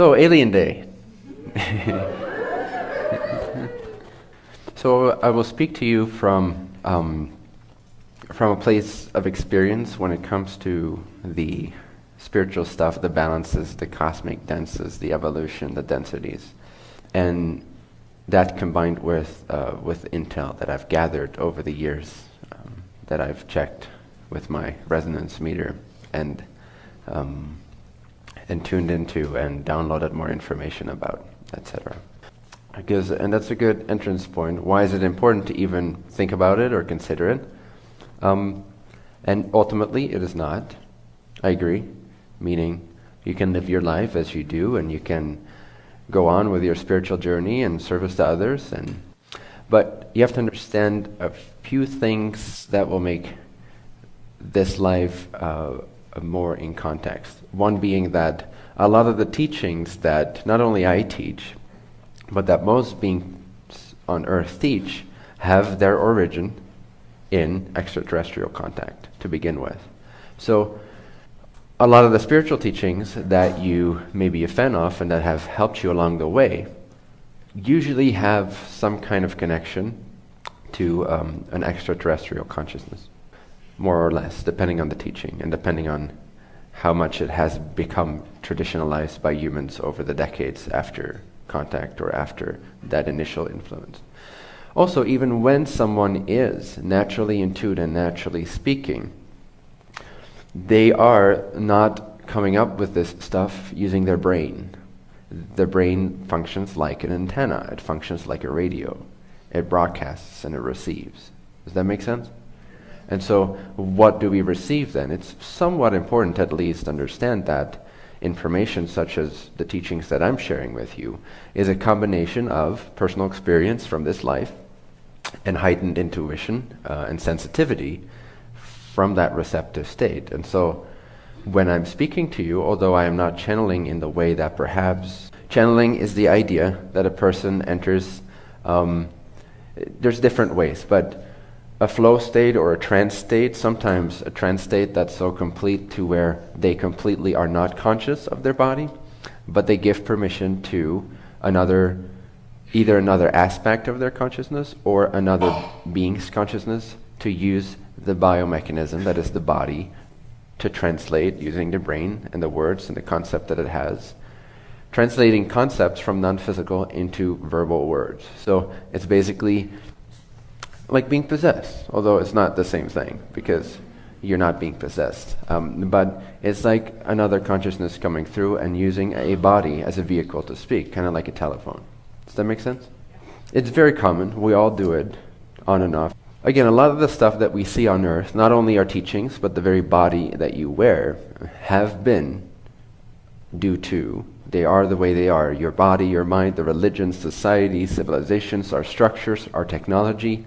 So, Alien Day. So I will speak to you from a place of experience when it comes to the spiritual stuff, the balances, the cosmic dances, the evolution, the densities, and that combined with intel that I've gathered over the years, that I've checked with my resonance meter and tuned into and downloaded more information about, etc. And that's a good entrance point. Why is it important to even think about it or consider it? And ultimately, it is not. I agree. Meaning, you can live your life as you do, and you can go on with your spiritual journey and service to others. But you have to understand a few things that will make this life more in context. One being that a lot of the teachings that not only I teach, but that most beings on Earth teach, have their origin in extraterrestrial contact to begin with. So a lot of the spiritual teachings that you may be a fan of and that have helped you along the way usually have some kind of connection to an extraterrestrial consciousness, more or less, depending on the teaching and depending on how much it has become traditionalized by humans over the decades after contact or after that initial influence. Also, even when someone is naturally in tune and naturally speaking, they are not coming up with this stuff using their brain. Their brain functions like an antenna. It functions like a radio. It broadcasts and it receives. Does that make sense? And so what do we receive then? It's somewhat important to at least understand that information, such as the teachings that I'm sharing with you, is a combination of personal experience from this life and heightened intuition and sensitivity from that receptive state. And so when I'm speaking to you, although I am not channeling in the way that perhaps channeling is the idea that a person enters, there's different ways, but a flow state or a trance state, sometimes a trance state that's so complete to where they completely are not conscious of their body, but they give permission to either another aspect of their consciousness or another being's consciousness to use the biomechanism, that is the body, to translate using the brain and the words and the concept that it has, translating concepts from non-physical into verbal words. So it's basically like being possessed, although it's not the same thing because you're not being possessed. But it's like another consciousness coming through and using a body as a vehicle to speak, kind of like a telephone. Does that make sense? It's very common. We all do it on and off. Again, a lot of the stuff that we see on Earth, not only our teachings, but the very body that you wear, have been due to, they are the way they are. Your body, your mind, the religions, society, civilizations, our structures, our technology.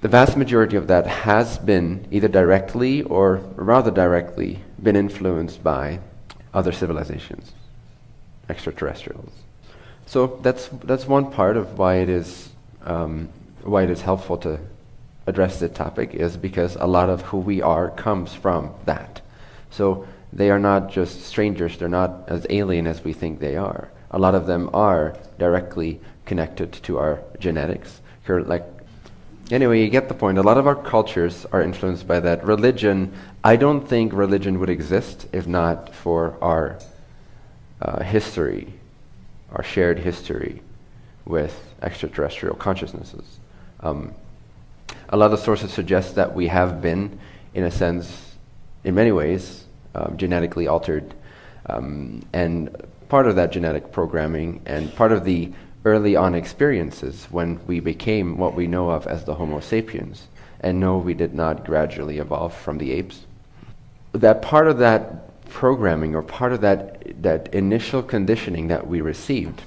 The vast majority of that has been either directly or rather directly been influenced by other civilizations, extraterrestrials. So that's one part of why it is helpful to address this topic, is because a lot of who we are comes from that. So they are not just strangers, they're not as alien as we think they are. A lot of them are directly connected to our genetics. Anyway, you get the point. A lot of our cultures are influenced by that. Religion, I don't think religion would exist if not for our history, our shared history with extraterrestrial consciousnesses. A lot of sources suggest that we have been, in a sense, in many ways, genetically altered. And part of that genetic programming and part of the early on experiences when we became what we know of as the Homo sapiens, and no, we did not gradually evolve from the apes. That part of that programming, or part of that initial conditioning that we received,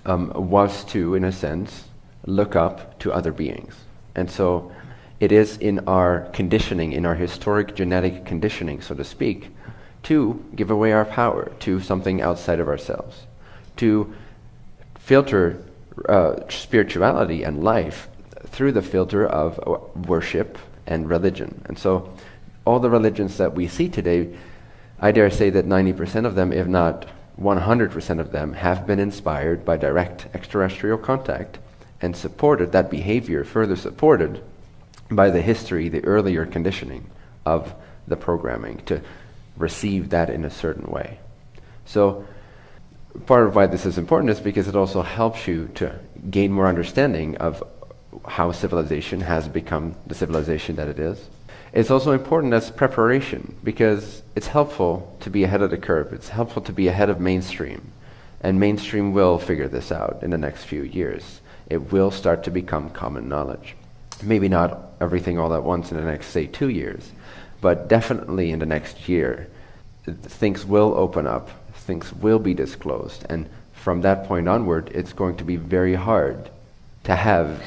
was to, in a sense, look up to other beings. And so it is in our conditioning, in our historic genetic conditioning, so to speak, to give away our power to something outside of ourselves, to filter spirituality and life through the filter of worship and religion. And so all the religions that we see today, I dare say that 90% of them, if not 100% of them have been inspired by direct extraterrestrial contact and supported that behavior, further supported by the history, the earlier conditioning of the programming to receive that in a certain way. So part of why this is important is because it also helps you to gain more understanding of how civilization has become the civilization that it is. It's also important as preparation because it's helpful to be ahead of the curve. It's helpful to be ahead of mainstream. And mainstream will figure this out in the next few years. It will start to become common knowledge. Maybe not everything all at once in the next, say, 2 years, but definitely in the next year, things will open up, things will be disclosed, and from that point onward, it's going to be very hard to have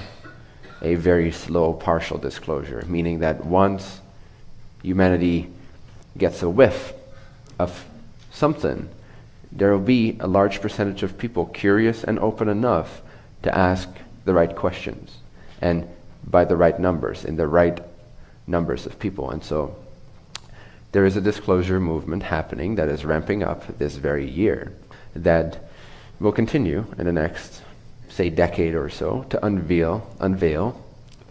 a very slow partial disclosure, meaning that once humanity gets a whiff of something, there will be a large percentage of people curious and open enough to ask the right questions, and by the right numbers, in the right numbers of people. And so there is a disclosure movement happening that is ramping up this very year that will continue in the next, say, decade or so to unveil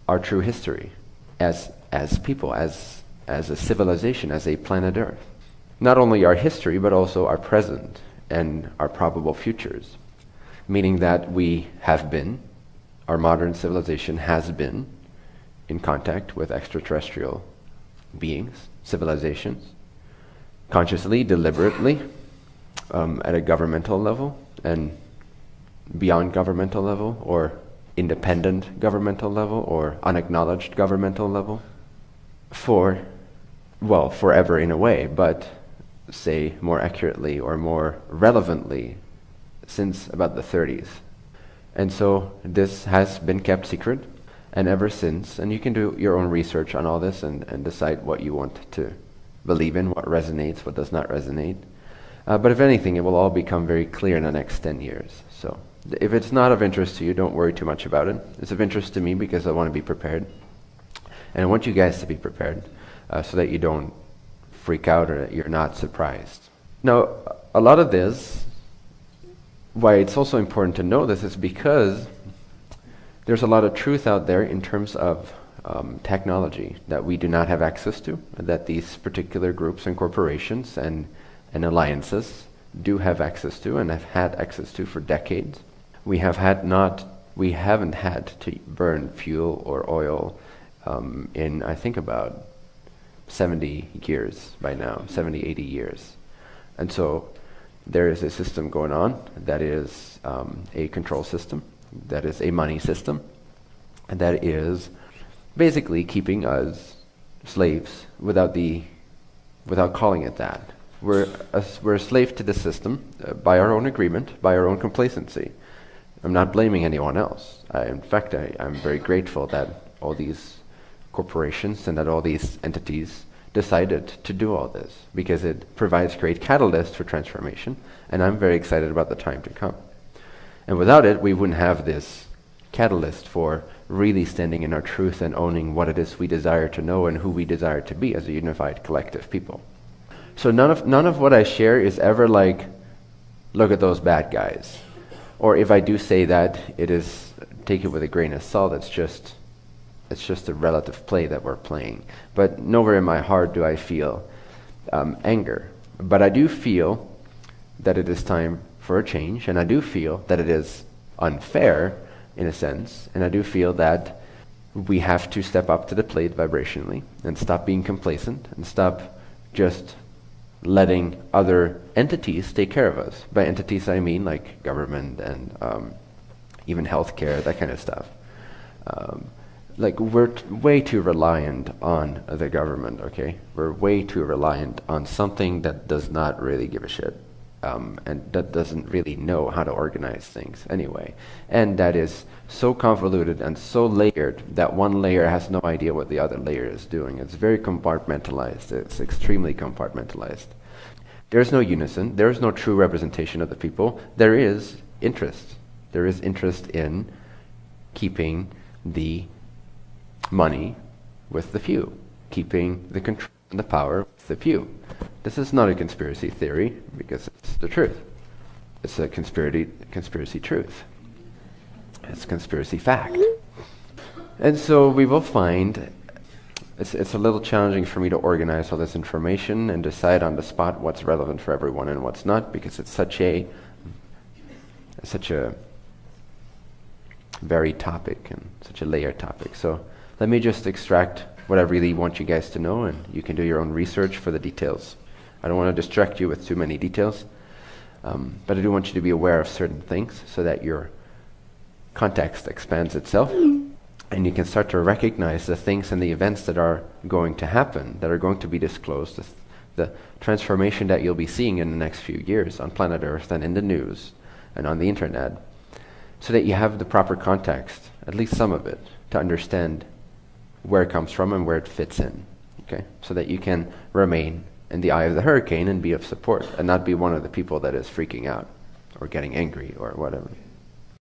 our true history as people, as a civilization, as a planet Earth. Not only our history, but also our present and our probable futures, meaning that we have been, our modern civilization has been in contact with extraterrestrial beings, civilizations, consciously, deliberately, at a governmental level and beyond governmental level, or independent governmental level, or unacknowledged governmental level, forever in a way, but say more accurately or more relevantly since about the 30s. And so this has been kept secret, and ever since, and you can do your own research on all this and decide what you want to believe in, what resonates, what does not resonate. But if anything, it will all become very clear in the next 10 years. So if it's not of interest to you, don't worry too much about it. It's of interest to me because I want to be prepared. And I want you guys to be prepared so that you don't freak out or that you're not surprised. Now, a lot of this, why it's also important to know this is because there's a lot of truth out there in terms of technology that we do not have access to, that these particular groups and corporations and alliances do have access to and have had access to for decades. We haven't had to burn fuel or oil in, I think, about 70 years by now, 70, 80 years. And so there is a system going on that is a control system, that is a money system, and that is basically keeping us slaves without calling it that. We're a slave to the system by our own agreement, by our own complacency. I'm not blaming anyone else. In fact, I'm very grateful that all these corporations and that all these entities decided to do all this, because it provides great catalyst for transformation, and I'm very excited about the time to come. And without it, we wouldn't have this catalyst for really standing in our truth and owning what it is we desire to know and who we desire to be as a unified collective people. So none of what I share is ever like, look at those bad guys. Or if I do say that, take it with a grain of salt. It's just a relative play that we're playing. But nowhere in my heart do I feel anger. But I do feel that it is time for a change, and I do feel that it is unfair in a sense, and I do feel that we have to step up to the plate vibrationally and stop being complacent and stop just letting other entities take care of us. By entities I mean like government and even healthcare, that kind of stuff. Like we're way too reliant on the government, okay? We're way too reliant on something that does not really give a shit. And that doesn't really know how to organize things anyway. And that is so convoluted and so layered that one layer has no idea what the other layer is doing. It's very compartmentalized. It's extremely compartmentalized. There's no unison. There's no true representation of the people. There is interest. There is interest in keeping the money with the few, keeping the control and the power with the few. This is not a conspiracy theory, because it's the truth. It's a conspiracy truth. It's conspiracy fact. And so we will find it's a little challenging for me to organize all this information and decide on the spot what's relevant for everyone and what's not, because it's such a varied topic and such a layered topic. So let me just extract what I really want you guys to know, and you can do your own research for the details. I don't want to distract you with too many details, but I do want you to be aware of certain things so that your context expands itself, and you can start to recognize the things and the events that are going to happen, that are going to be disclosed, the transformation that you'll be seeing in the next few years on planet Earth and in the news and on the internet, so that you have the proper context, at least some of it, to understand where it comes from and where it fits in, okay? So that you can remain in the eye of the hurricane and be of support and not be one of the people that is freaking out or getting angry or whatever.